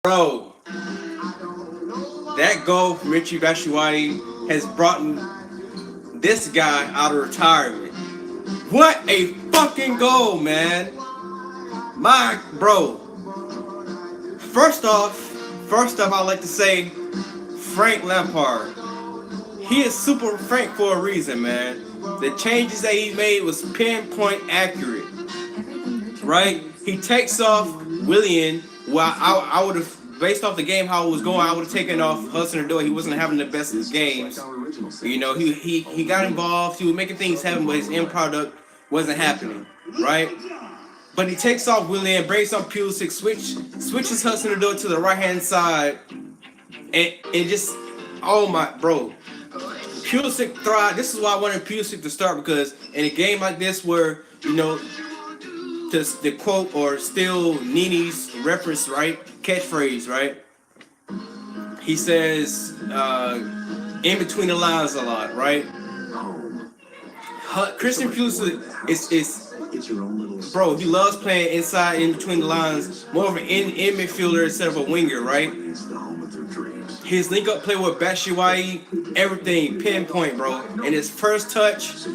Bro, that goal from Richie Batshuayi has brought this guy out of retirement. What a fucking goal, man! My bro. First off, I'd like to say Frank Lampard. He is Super Frank for a reason, man. The changes that he made was pinpoint accurate, right? He takes off Willian. Well, I would have, based off the game how it was going, I would have taken off Hudson Odoi. He wasn't having the best of games. You know, he got involved. He was making things happen, but his end product wasn't happening, right? But he takes off Willian, brings on Pulisic, switches Hudson Odoi to the right hand side, and just, oh my, bro. Pulisic thrive. This is why I wanted Pulisic to start, because in a game like this where, you know, the quote or still Nini's reference, right? Catchphrase, right? He says in between the lines a lot, right? Christian Pulisic is bro, he loves playing inside in between the lines, more of an in midfielder instead of a winger, right? His link up play with Batshuayi, everything pinpoint, bro. And his first touch,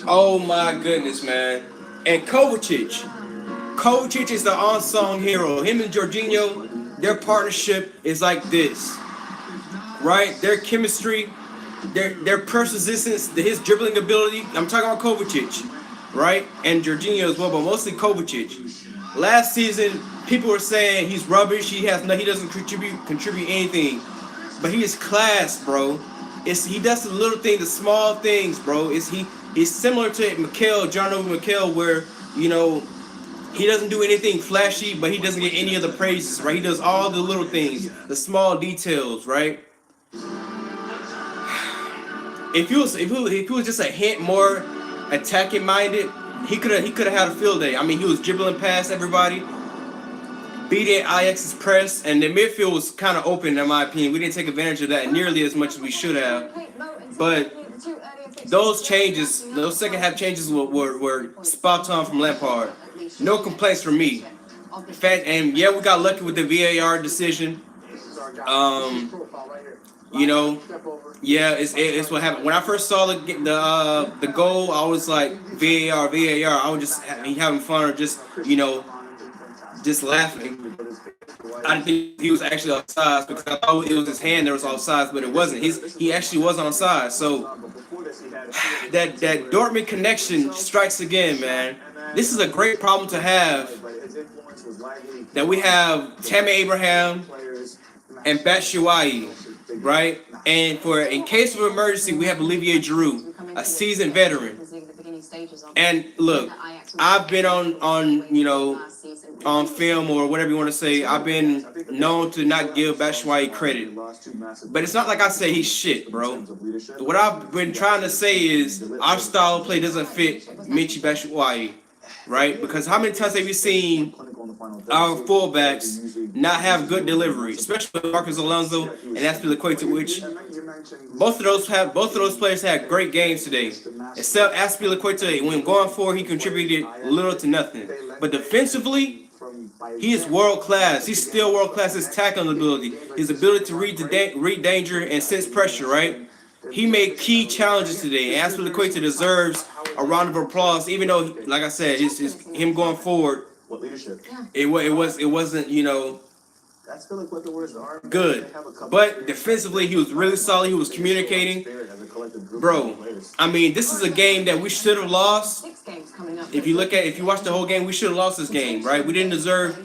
oh my goodness, man. And Kovacic is the unsung hero. Him and Jorginho, their partnership is like this, right? Their chemistry, their persistence, his dribbling ability. I'm talking about Kovacic, right? And Jorginho as well, but mostly Kovacic. Last season, people were saying he's rubbish. He doesn't contribute anything, but he is class, bro. He does the little things, the small things, bro. He's similar to John Mikel, where, you know, he doesn't do anything flashy, but he doesn't get any of the praises, right? He does all the little things, the small details, right? If he was just a hint more attacking minded, he could have had a field day. I mean, he was dribbling past everybody, beating Ajax's press, and the midfield was kind of open, in my opinion. We didn't take advantage of that nearly as much as we should have. But those changes, those second half changes were spot on from Lampard. No complaints from me. In fact, and yeah, we got lucky with the VAR decision. You know, yeah, it's what happened. When I first saw the goal, I was like, VAR. I was just having fun, or just, you know, just laughing. I didn't think he was actually offside, because I thought it was his hand that was offside, but it wasn't. He actually was offside. So that Dortmund connection strikes again, man. This is a great problem to have. That we have Tammy Abraham and Batshuayi, right? And in case of emergency, we have Olivier Giroud, a seasoned veteran. And look, I've been on you know, on film or whatever you want to say, I've been known to not give Batshuayi credit. But it's not like I say he's shit, bro. What I've been trying to say is our style of play doesn't fit Michy Batshuayi, right? Because how many times have you seen our fullbacks not have good delivery, especially with Marcus Alonso and Azpilicueta, which both of those players had great games today. Except Azpilicueta, when going forward, he contributed little to nothing. But defensively, he is world class. He's still world class. His tackling ability, his ability to read danger and sense pressure, right? He made key challenges today. And Azpilicueta deserves a round of applause, even though, like I said, him going forward, it wasn't, you know, good. But defensively, he was really solid. He was communicating. Bro, I mean, this is a game that we should have lost. If you watch the whole game, we should have lost this game, right? We didn't deserve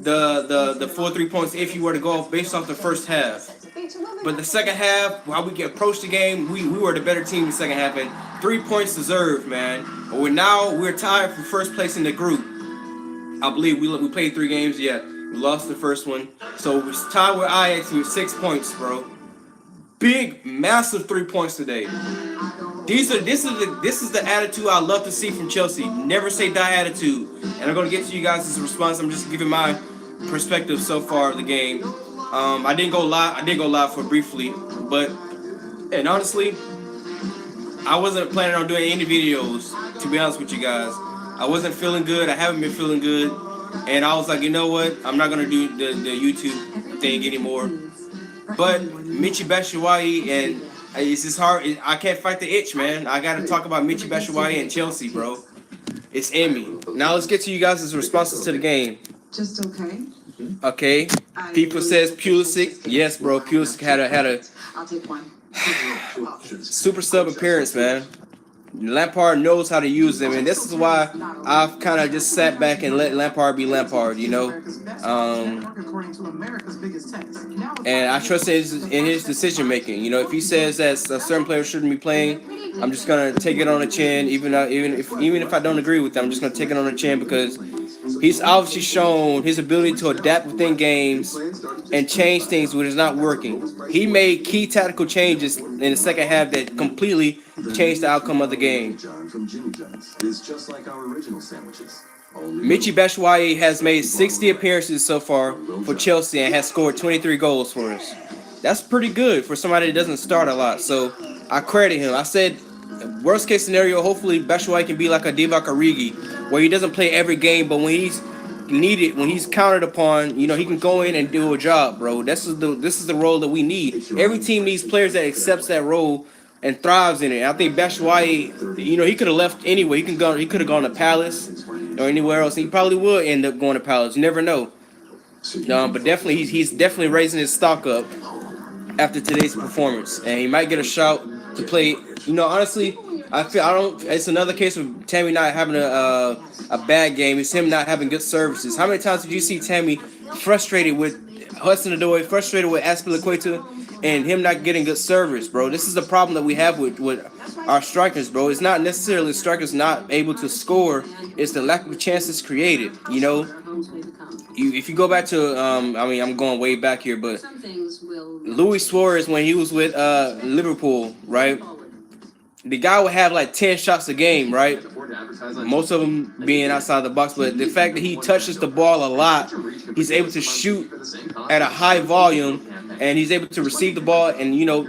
the 4-3 points if you were to go based off the first half. But the second half, while we approached the game, we were the better team in the second half, and 3 points deserved, man. But we're tied for first place in the group. I believe we played 3 games. Yeah, we lost the first one, so we're tied with Ajax with 6 points, bro. Big, massive 3 points today. This is the attitude I love to see from Chelsea. Never say die attitude. And I'm gonna get to you guys' response. I'm just giving my perspective so far of the game. I did go live for briefly, and honestly, I wasn't planning on doing any videos, to be honest with you guys. I wasn't feeling good. I haven't been feeling good. And I was like, you know what? I'm not gonna do the YouTube thing anymore. But Michy Batshuayi and it's just hard. I can't fight the itch, man. I gotta talk about Michy Batshuayi and Chelsea, bro. It's in me. Now let's get to you guys' responses to the game. Just okay. Okay. People says Pulisic. Yes, bro. Pulisic had a I'll take one. super sub appearance, man. Lampard knows how to use them, and this is why I've kind of just sat back and let Lampard be Lampard, you know. And I trust in his decision making. You know, if he says that a certain player shouldn't be playing, I'm just gonna take it on the chin. Even if I don't agree with them, I'm just gonna take it on the chin because he's obviously shown his ability to adapt within games and change things when it's not working. He made key tactical changes in the second half that completely changed the outcome of the game. Michy Batshuayi has made 60 appearances so far for Chelsea and has scored 23 goals for us. That's pretty good for somebody that doesn't start a lot. So I credit him. I said, worst case scenario, hopefully Batshuayi can be like a Divock Origi, where he doesn't play every game, but when he's needed, when he's counted upon, you know, he can go in and do a job, bro. This is the role that we need. Every team needs players that accepts that role and thrives in it. I think Batshuayi, you know, he could have left anyway. He could have gone to Palace or anywhere else. He probably would end up going to Palace. You never know. But definitely, he's definitely raising his stock up after today's performance, and he might get a shout to play. You know, honestly, I don't. It's another case of Tammy not having a bad game. It's him not having good services. How many times did you see Tammy frustrated with Hudson-Odoi, frustrated with Azpilicueta, and him not getting good service, bro? This is the problem that we have with our strikers, bro. It's not necessarily strikers not able to score. It's the lack of chances created. You know, if you go back to, I mean, I'm going way back here, but Luis Suarez, when he was with Liverpool, right? The guy would have like 10 shots a game, right? Most of them being outside the box, but the fact that he touches the ball a lot, he's able to shoot at a high volume, and he's able to receive the ball and, you know,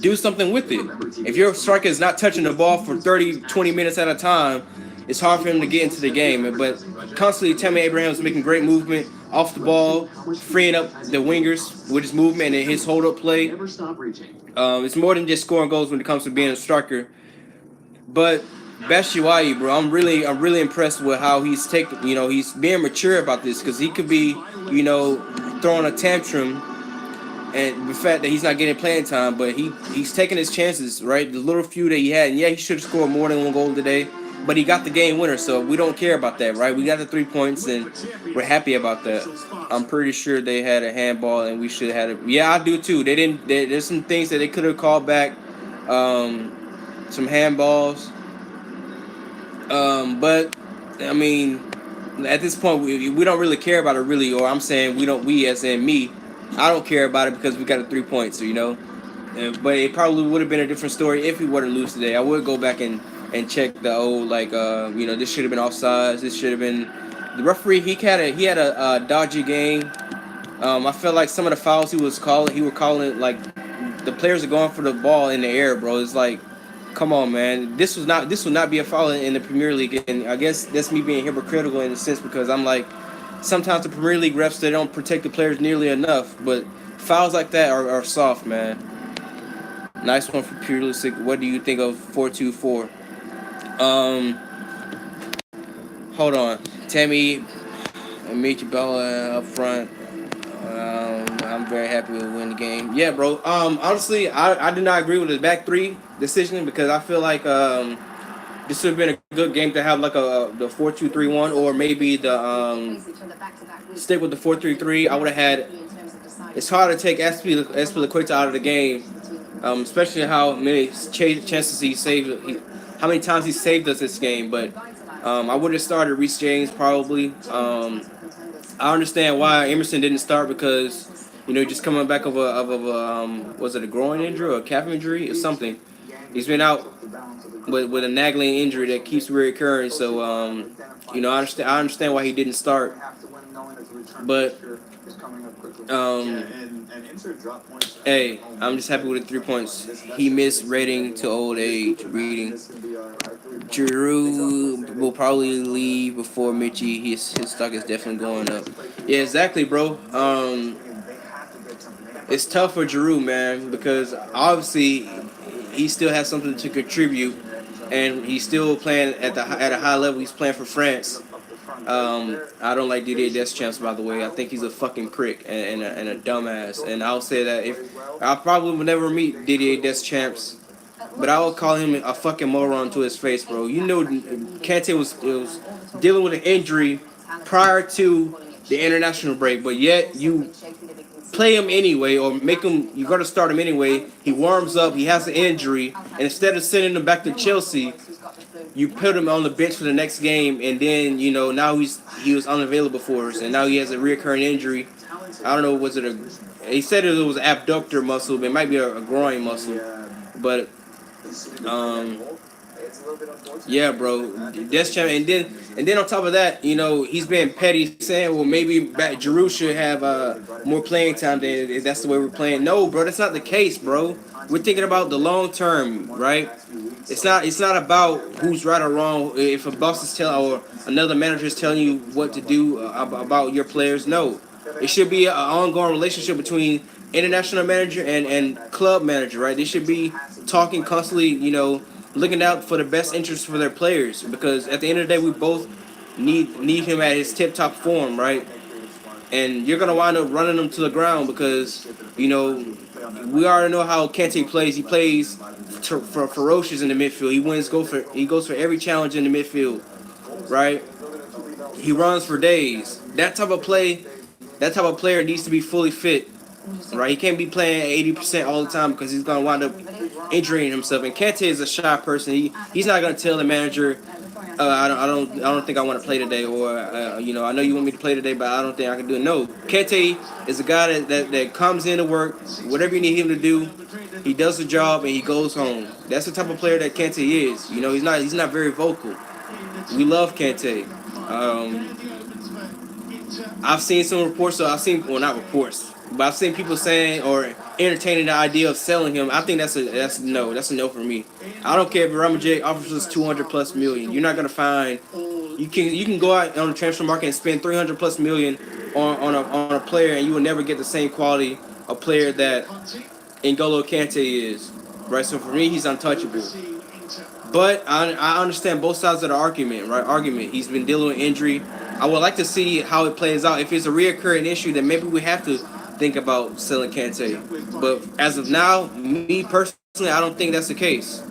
do something with it. If your striker is not touching the ball for 30, 20 minutes at a time, it's hard for him to get into the game. But constantly, Tammy Abraham is making great movement off the ball, freeing up the wingers with his movement and his hold-up play. It's more than just scoring goals when it comes to being a striker. But Batshuayi, bro, I'm really impressed with how he's taking. You know, he's being mature about this because he could be, you know, throwing a tantrum, and the fact that he's not getting playing time, but he's taking his chances, right? The little few that he had, and yeah, he should have scored more than one goal today, but he got the game winner, so we don't care about that, right? We got the 3 points, and we're happy about that. I'm pretty sure they had a handball, and we should have had it. Yeah, I do too. They didn't. There's some things that they could have called back, some handballs. But I mean, at this point, we don't really care about it, really. Or I'm saying we don't. We, as in me, I don't care about it because we got a 3 points. So, you know, but it probably would have been a different story if we were to lose today. I would go back and check the old, like, you know, this should have been offsides. This should have been. The referee, he had a dodgy game. I felt like some of the fouls he was calling it like the players are going for the ball in the air, bro. It's like, come on, man. This would not be a foul in the Premier League, and I guess that's me being hypocritical in a sense because I'm like, sometimes the Premier League refs, they don't protect the players nearly enough, but fouls like that are soft, man. Nice one for Pulisic. What do you think of 4-2-4? Hold on. Tammy and Michy Bella up front. I'm very happy with winning the game. Yeah, bro. Honestly, I do not agree with the back three decision because I feel like this would have been a good game to have like the 4-2-3-1 or maybe the stick with the 4-3-3. I would have had. It's hard to take Azpilicueta out of the game, especially how many chances he saved. How many times he saved us this game, but I would have started Reece James probably. I understand why Emerson didn't start because, you know, just coming back of a was it a groin injury or a calf injury or something? He's been out with a nagging injury that keeps reoccurring. So you know, I understand why he didn't start, but hey, I'm just happy with the 3 points. He missed rating to old age reading. Drew will probably leave before Mitchie. His stock is definitely going up. Yeah, exactly, bro. It's tough for Giroud, man, because obviously he still has something to contribute, and he's still playing at a high level. He's playing for France. I don't like Didier Deschamps, by the way. I think he's a fucking prick and a dumbass. And I'll say that if I probably would never meet Didier Deschamps, but I would call him a fucking moron to his face, bro. You know, Kante was dealing with an injury prior to the international break, but yet you play him anyway, or make him. You got to start him anyway. He warms up. He has an injury, and instead of sending him back to Chelsea, you put him on the bench for the next game, and then now he was unavailable for us, and now he has a reoccurring injury. I don't know, was it a? He said it was an abductor muscle, but it might be a groin muscle, but yeah, bro, Deschamps, and then on top of that, he's been petty, saying, well, maybe Giroud should have more playing time. Than if that's the way we're playing. No, bro, that's not the case, bro. We're thinking about the long term, right? It's not about who's right or wrong. If a boss is telling or another manager is telling you what to do about your players, no. It should be an ongoing relationship between international manager and club manager, right? They should be talking constantly, looking out for the best interests for their players. Because at the end of the day, we both need him at his tip top form, right? And you're gonna wind up running him to the ground because we already know how Kante plays. He plays for ferocious in the midfield. He goes for every challenge in the midfield, right? He runs for days. That type of player needs to be fully fit, right? He can't be playing 80% all the time because he's gonna wind up injuring himself. And Kante is a shy person. He's not gonna tell the manager, I don't think I want to play today, or I know you want me to play today, but I don't think I can do it. No, Kante is a guy that comes in to work, whatever you need him to do, he does the job and he goes home. That's the type of player that Kante is. He's not very vocal. We love Kante. I've seen some reports, well, not reports, but I've seen people saying or entertaining the idea of selling him. I think that's a no for me. I don't care if Real Madrid offers us 200 plus million. You're not gonna find. You can go out on the transfer market and spend 300 plus million on a player, and you will never get the same quality of player that N'Golo Kante is. Right. So for me, he's untouchable. But I understand both sides of the argument, right? He's been dealing with injury. I would like to see how it plays out. If it's a reoccurring issue, then maybe we have to think about selling Kante. But as of now, me personally, I don't think that's the case.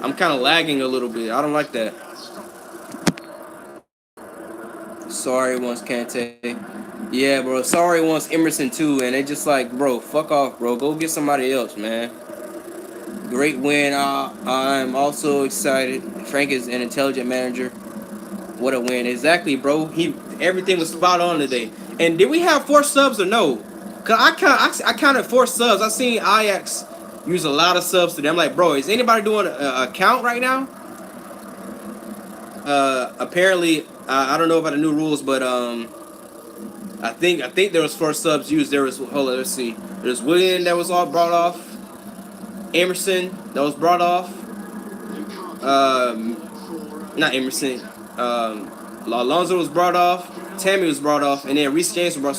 I'm kind of lagging a little bit. I don't like that. Sorry wants Kante. Yeah, bro. Sorry wants Emerson too, and they just like, bro, fuck off, bro. Go get somebody else, man. Great win. I'm also excited. Frank is an intelligent manager. What a win. Exactly, bro. Everything was spot on today. And did we have 4 subs or no? Cause I counted 4 subs. I seen Ajax use a lot of subs today. I'm like, bro, is anybody doing a count right now? Apparently, I don't know about the new rules, but I think there was 4 subs used. Hold on, let's see. There's William that was all brought off. Emerson that was brought off. Not Emerson. Alonso was brought off. Tammy was brought off, and then Reece James was brought. So